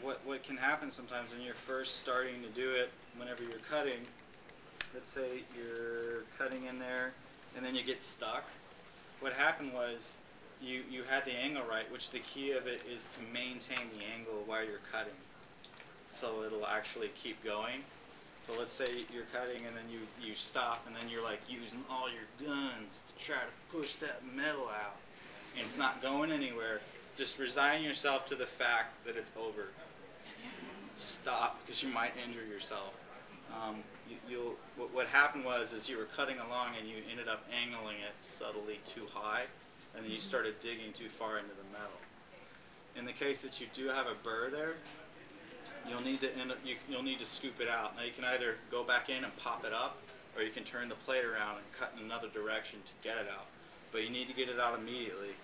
what can happen sometimes when you're first starting to do it, whenever you're cutting, let's say you're cutting in there and then you get stuck. What happened was you had the angle right, which the key of it is to maintain the angle while you're cutting, so it'll actually keep going. So let's say you're cutting and then you stop and then you're like using all your guns to try to push that metal out and it's not going anywhere. Just resign yourself to the fact that it's over. Stop, because you might injure yourself. What happened was is you were cutting along and you ended up angling it subtly too high, and then you started digging too far into the metal. In the case that you do have a burr there, you'll need to scoop it out. Now you can either go back in and pop it up, or you can turn the plate around and cut in another direction to get it out. But you need to get it out immediately.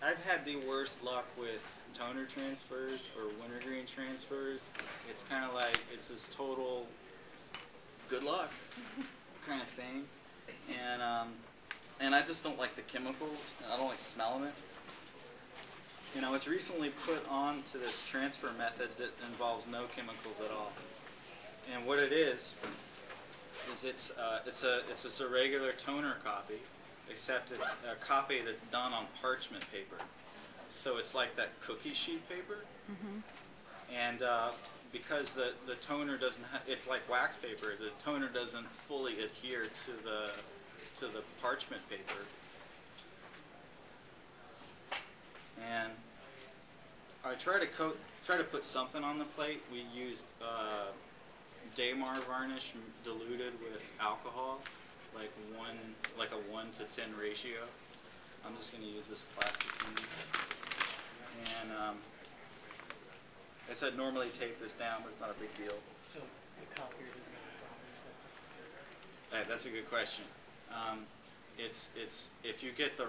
I've had the worst luck with toner transfers or wintergreen transfers. It's kind of like, it's this total good luck kind of thing. And I just don't like the chemicals. I don't like smelling it. You know, it's recently put on to this transfer method that involves no chemicals at all. And what it is it's just a regular toner copy, except it's a copy that's done on parchment paper. So it's like that cookie sheet paper. And because the toner doesn't it's like wax paper, the toner doesn't fully adhere to the parchment paper. And I try to put something on the plate. We used Daymar varnish diluted with alcohol, like a 1 to 10 ratio. I'm just going to use this plasticine. And I said normally tape this down, but it's not a big deal. So the copier doesn't. That's a good question. It's if you get the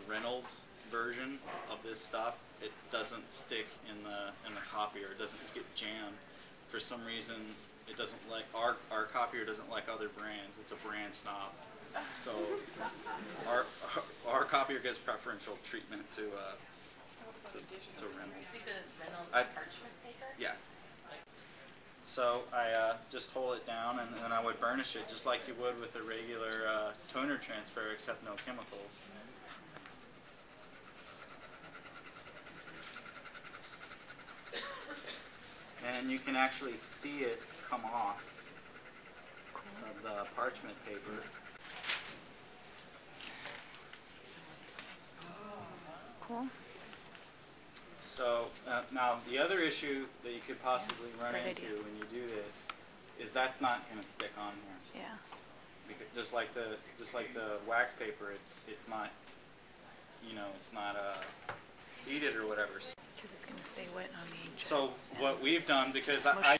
Reynolds version of this stuff, it doesn't stick in the copier. It doesn't get jammed. For some reason, it doesn't like our copier doesn't like other brands. It's a brand snob. So our copier gets preferential treatment to Reynolds. He says Reynolds parchment paper? Yeah. So I just hold it down and then I would burnish it just like you would with a regular toner transfer, except no chemicals. And you can actually see it come off of the parchment paper. Cool. So now the other issue that you could possibly run Great into idea. when you do this is that's not going to stick on here. Yeah. Because just like the wax paper, it's not, you know, it's not beaded or whatever. Because it's going to stay wet on the ink. So Yeah. what we've done, because Smush I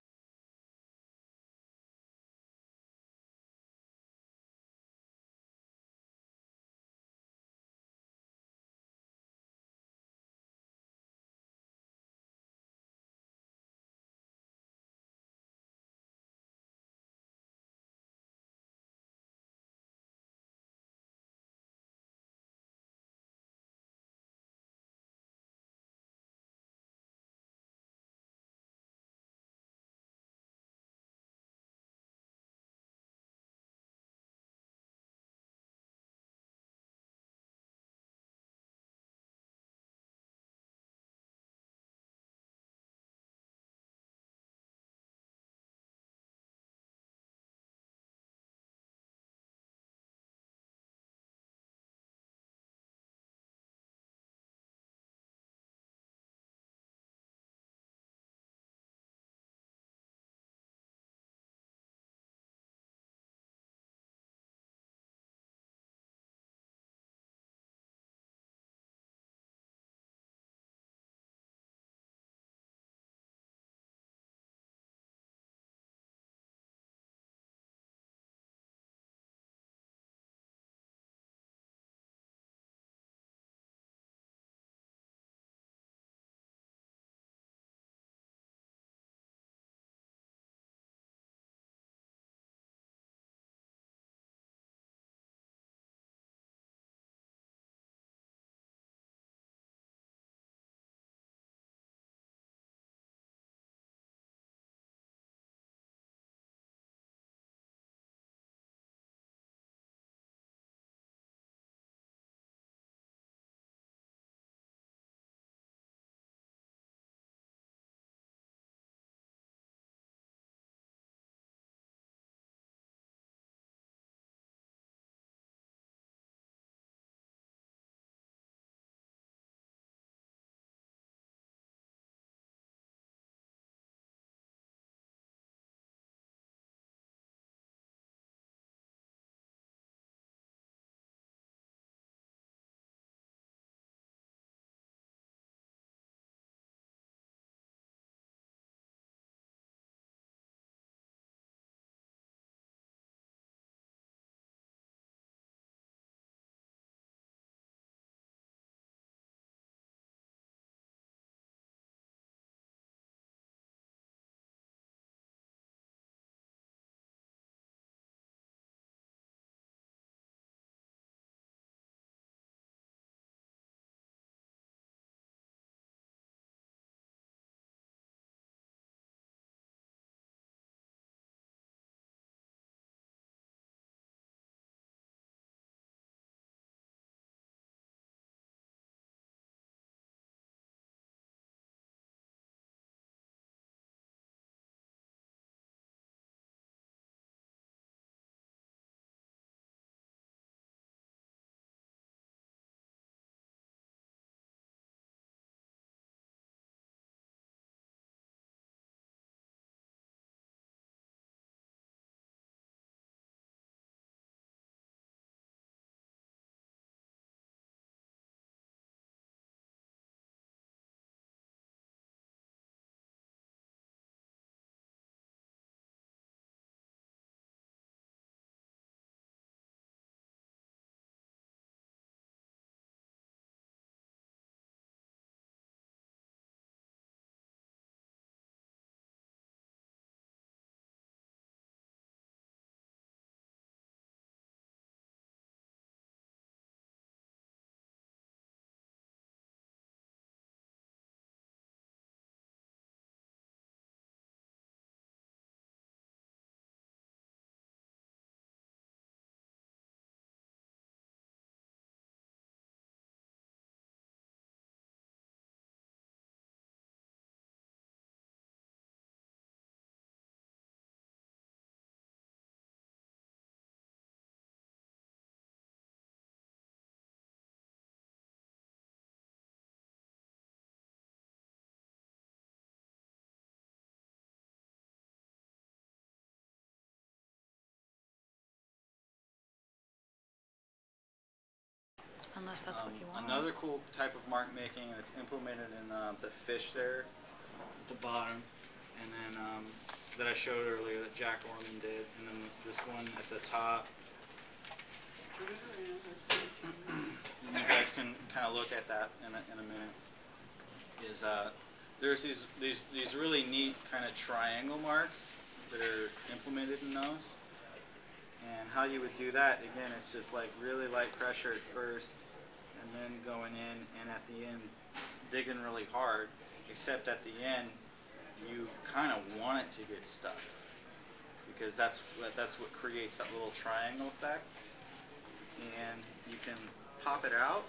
unless that's what you want. Another cool type of mark making, and it's implemented in the fish there at the bottom, and then that I showed earlier that Jack Orman did, and then this one at the top. And you guys can kind of look at that in a minute. Is there's these really neat kind of triangle marks that are implemented in those. And how you would do that, again, it's just like really light pressure at first, and then going in, and at the end digging really hard, except at the end you kind of want it to get stuck, because that's what creates that little triangle effect. And you can pop it out,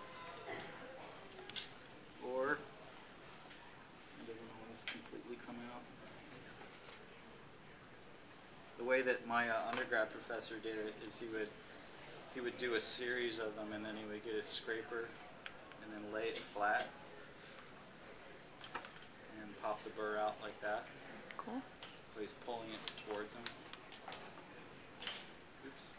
or it doesn't always completely come out. The way that my undergrad professor did it is he would do a series of them, and then he would get his scraper and then lay it flat and pop the burr out like that. Cool. So he's pulling it towards him. Oops.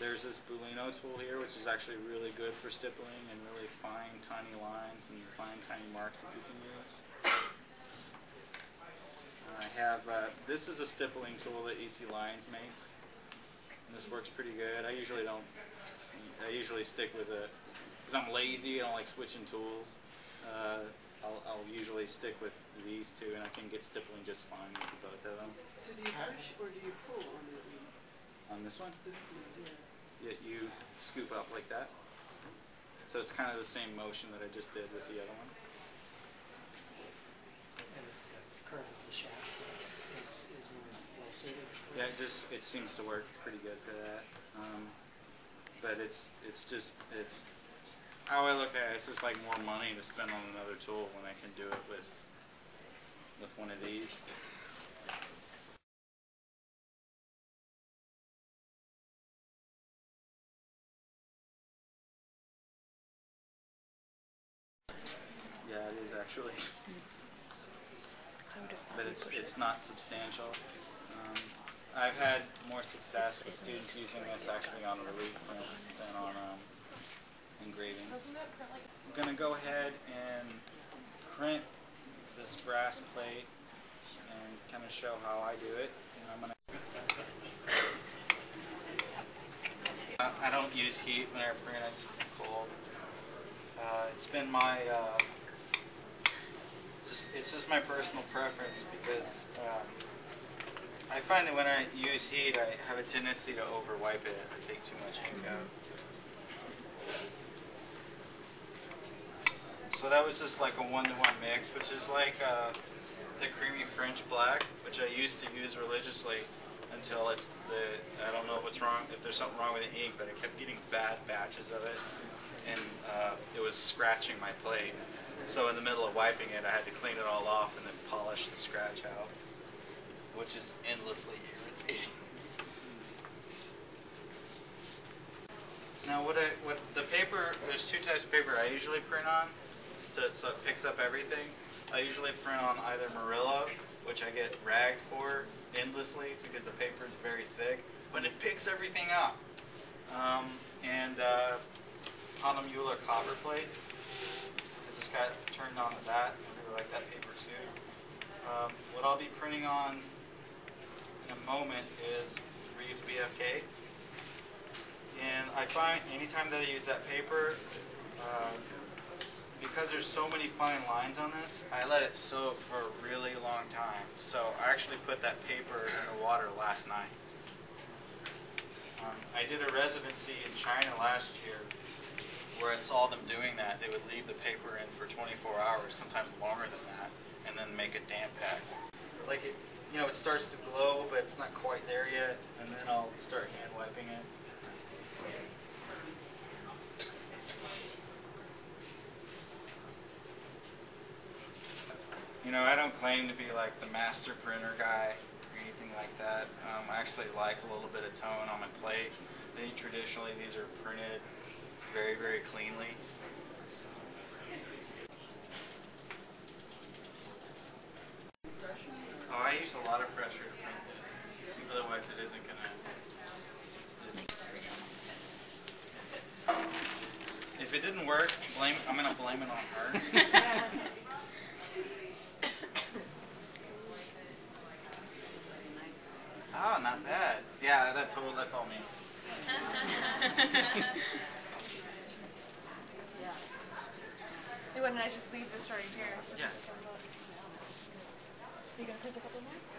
There's this Bulino tool here, which is actually really good for stippling and really fine, tiny lines and fine, tiny marks that you can use. I have, this is a stippling tool that EC Lines makes, and this works pretty good. I usually stick with it, because I'm lazy, I don't like switching tools. I'll usually stick with these two, and I can get stippling just fine with both of them. So do you push or do you pull on it? On this one? Yeah, you scoop up like that. So it's kind of the same motion that I just did with the other one. And it's the curve of the shaft is more well suited. Yeah, it seems to work pretty good for that. But it's how I look at it. It's just like more money to spend on another tool when I can do it with one of these. Yeah, it is actually, but it's not substantial. I've had more success with students using this actually on relief prints than on engravings. I'm going to go ahead and print this brass plate and kind of show how I do it. And I'm going to. I don't use heat when I print. I just print cold. It's been my. It's just my personal preference, because I find that when I use heat, I have a tendency to over wipe it. I take too much ink out. So that was just like a 1-to-1 mix, which is like the creamy French black, which I used to use religiously until I don't know what's wrong, if there's something wrong with the ink, but I kept getting bad batches of it, and it was scratching my plate. So in the middle of wiping it, I had to clean it all off and then polish the scratch out, which is endlessly irritating. Now what the paper, there's two types of paper I usually print on, so it picks up everything. I usually print on either Murillo, which I get ragged for endlessly because the paper is very thick, but it picks everything up. And Hahnemuller copper plate. I just got turned on to that. I really like that paper too. What I'll be printing on in a moment is Reeves BFK. And I find anytime that I use that paper, because there's so many fine lines on this, I let it soak for a really long time. So I actually put that paper in the water last night. I did a residency in China last year where I saw them doing that. They would leave the paper in for 24 hours, sometimes longer than that, and then make a damp pack. Like it, it starts to glow, but it's not quite there yet, and then I'll start hand wiping it. I don't claim to be like the master printer guy or anything like that. I actually like a little bit of tone on my plate. Traditionally, these are printed very, very cleanly. Oh, I use a lot of pressure to print this. Otherwise, it isn't gonna. it didn't work, I'm gonna blame it on her. Oh, not bad. Yeah, that's all me. Hey, why didn't I just leave this right here? So Yeah. you gonna print a couple more?